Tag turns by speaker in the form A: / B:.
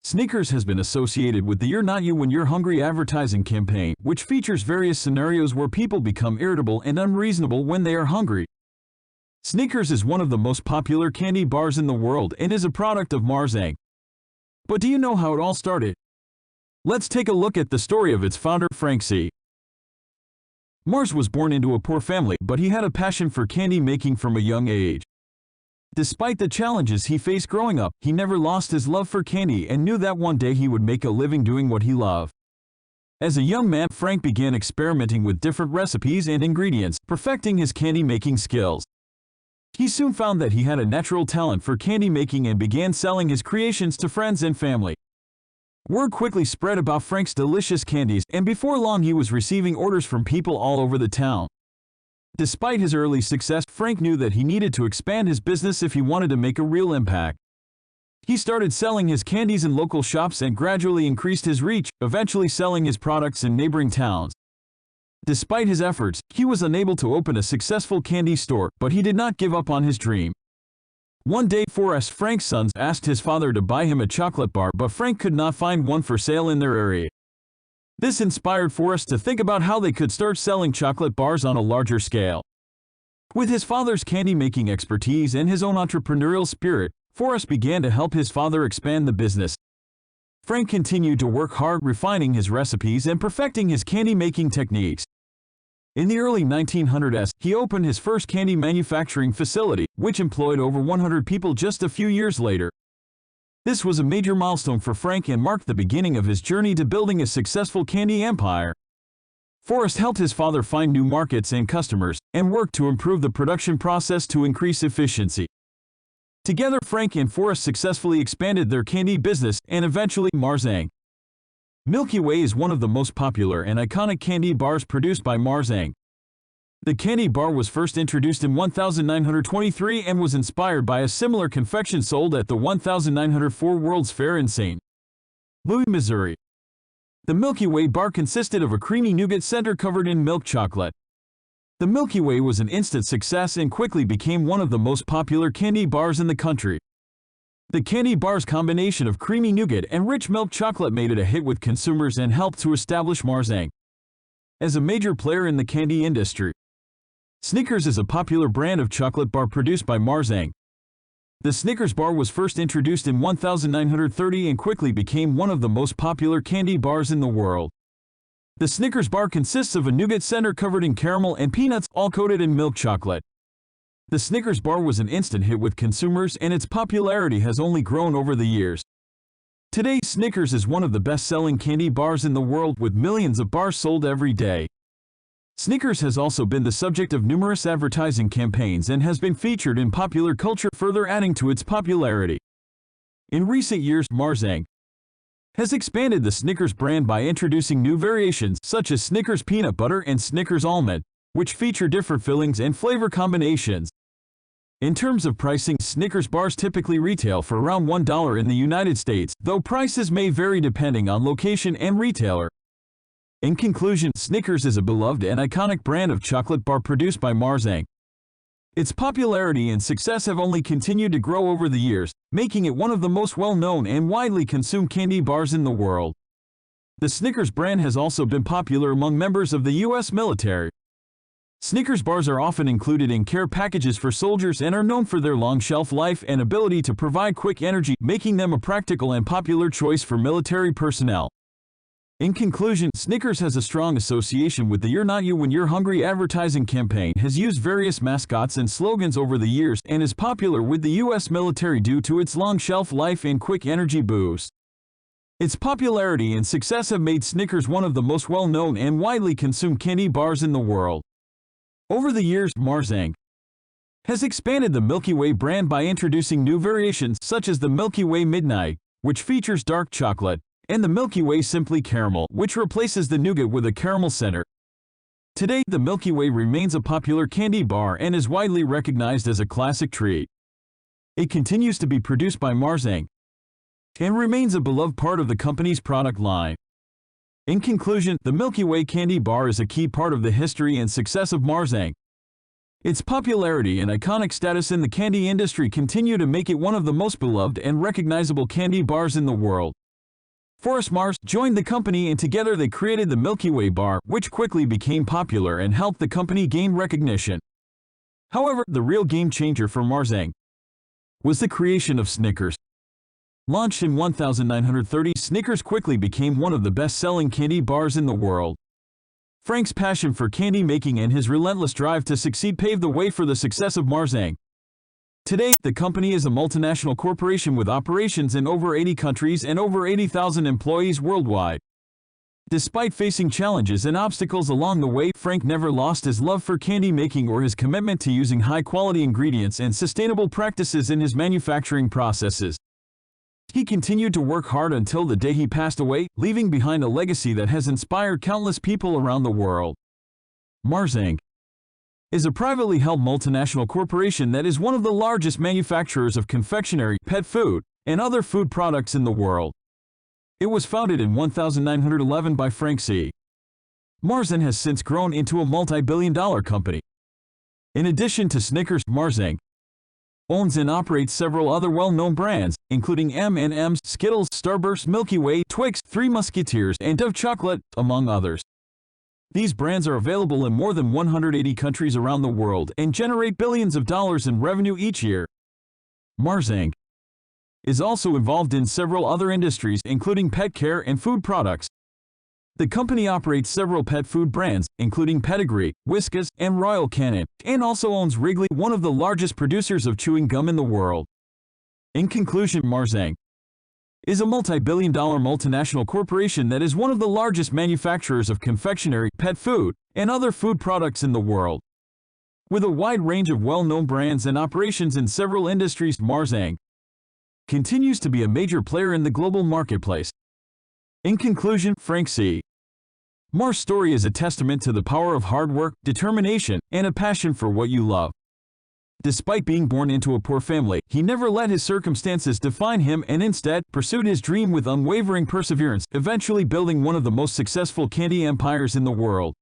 A: Snickers has been associated with the "You're Not You When You're Hungry" advertising campaign, which features various scenarios where people become irritable and unreasonable when they are hungry. Snickers is one of the most popular candy bars in the world and is a product of Mars Inc. But do you know how it all started? Let's take a look at the story of its founder, Frank C. Mars was born into a poor family, but he had a passion for candy making from a young age. Despite the challenges he faced growing up, he never lost his love for candy and knew that one day he would make a living doing what he loved. As a young man, Frank began experimenting with different recipes and ingredients, perfecting his candy-making skills. He soon found that he had a natural talent for candy making and began selling his creations to friends and family. Word quickly spread about Frank's delicious candies, and before long he was receiving orders from people all over the town. Despite his early success, Frank knew that he needed to expand his business if he wanted to make a real impact. He started selling his candies in local shops and gradually increased his reach, eventually selling his products in neighboring towns. Despite his efforts, he was unable to open a successful candy store, but he did not give up on his dream. One day, Forrest, Frank's son, asked his father to buy him a chocolate bar, but Frank could not find one for sale in their area. This inspired Forrest to think about how they could start selling chocolate bars on a larger scale. With his father's candy-making expertise and his own entrepreneurial spirit, Forrest began to help his father expand the business. Frank continued to work hard, refining his recipes and perfecting his candy-making techniques. In the early 1900s, he opened his first candy manufacturing facility, which employed over 100 people just a few years later. This was a major milestone for Frank and marked the beginning of his journey to building a successful candy empire. Forrest helped his father find new markets and customers, and worked to improve the production process to increase efficiency. Together, Frank and Forrest successfully expanded their candy business and eventually Mars Inc. Milky Way is one of the most popular and iconic candy bars produced by Mars Inc. The candy bar was first introduced in 1923 and was inspired by a similar confection sold at the 1904 World's Fair in St. Louis, Missouri. The Milky Way bar consisted of a creamy nougat center covered in milk chocolate. The Milky Way was an instant success and quickly became one of the most popular candy bars in the country. The candy bar's combination of creamy nougat and rich milk chocolate made it a hit with consumers and helped to establish Mars Inc. as a major player in the candy industry. Snickers is a popular brand of chocolate bar produced by Mars Inc. The Snickers bar was first introduced in 1930 and quickly became one of the most popular candy bars in the world. The Snickers bar consists of a nougat center covered in caramel and peanuts, all coated in milk chocolate. The Snickers bar was an instant hit with consumers, and its popularity has only grown over the years. Today, Snickers is one of the best-selling candy bars in the world, with millions of bars sold every day. Snickers has also been the subject of numerous advertising campaigns and has been featured in popular culture, further adding to its popularity. In recent years, Mars Inc. has expanded the Snickers brand by introducing new variations such as Snickers Peanut Butter and Snickers Almond, which feature different fillings and flavor combinations. In terms of pricing, Snickers bars typically retail for around $1 in the United States, though prices may vary depending on location and retailer. In conclusion, Snickers is a beloved and iconic brand of chocolate bar produced by Mars Inc. Its popularity and success have only continued to grow over the years, making it one of the most well-known and widely consumed candy bars in the world. The Snickers brand has also been popular among members of the U.S. military. Snickers bars are often included in care packages for soldiers and are known for their long shelf life and ability to provide quick energy, making them a practical and popular choice for military personnel. In conclusion, Snickers has a strong association with the "You're Not You When You're Hungry" advertising campaign, has used various mascots and slogans over the years, and is popular with the U.S. military due to its long shelf life and quick energy boost. Its popularity and success have made Snickers one of the most well-known and widely consumed candy bars in the world. Over the years, Mars Inc. has expanded the Milky Way brand by introducing new variations such as the Milky Way Midnight, which features dark chocolate, and the Milky Way Simply Caramel, which replaces the nougat with a caramel center. Today, the Milky Way remains a popular candy bar and is widely recognized as a classic treat. It continues to be produced by Mars Inc. and remains a beloved part of the company's product line. In conclusion, the Milky Way candy bar is a key part of the history and success of Mars Inc. Its popularity and iconic status in the candy industry continue to make it one of the most beloved and recognizable candy bars in the world. Forrest Mars joined the company, and together they created the Milky Way bar, which quickly became popular and helped the company gain recognition. However, the real game changer for Mars Inc. was the creation of Snickers. Launched in 1930, Snickers quickly became one of the best-selling candy bars in the world. Frank's passion for candy making and his relentless drive to succeed paved the way for the success of Mars Inc. Today, the company is a multinational corporation with operations in over 80 countries and over 80,000 employees worldwide. Despite facing challenges and obstacles along the way, Frank never lost his love for candy making or his commitment to using high-quality ingredients and sustainable practices in his manufacturing processes. He continued to work hard until the day he passed away, leaving behind a legacy that has inspired countless people around the world. Mars Inc. is a privately held multinational corporation that is one of the largest manufacturers of confectionery, pet food, and other food products in the world. It was founded in 1911 by Frank C. Mars and has since grown into a multi-billion-dollar company. In addition to Snickers, Mars Inc. owns and operates several other well-known brands, including M&M's, Skittles, Starburst, Milky Way, Twix, Three Musketeers, and Dove Chocolate, among others. These brands are available in more than 180 countries around the world and generate billions of dollars in revenue each year. Mars Inc. is also involved in several other industries, including pet care and food products. The company operates several pet food brands, including Pedigree, Whiskas, and Royal Canin, and also owns Wrigley, one of the largest producers of chewing gum in the world. In conclusion, Mars Inc. is a multi-billion-dollar multinational corporation that is one of the largest manufacturers of confectionery, pet food, and other food products in the world. With a wide range of well-known brands and operations in several industries, Mars Inc. continues to be a major player in the global marketplace. In conclusion, Frank C. Mars' story is a testament to the power of hard work, determination, and a passion for what you love. Despite being born into a poor family, he never let his circumstances define him and instead pursued his dream with unwavering perseverance, eventually building one of the most successful candy empires in the world.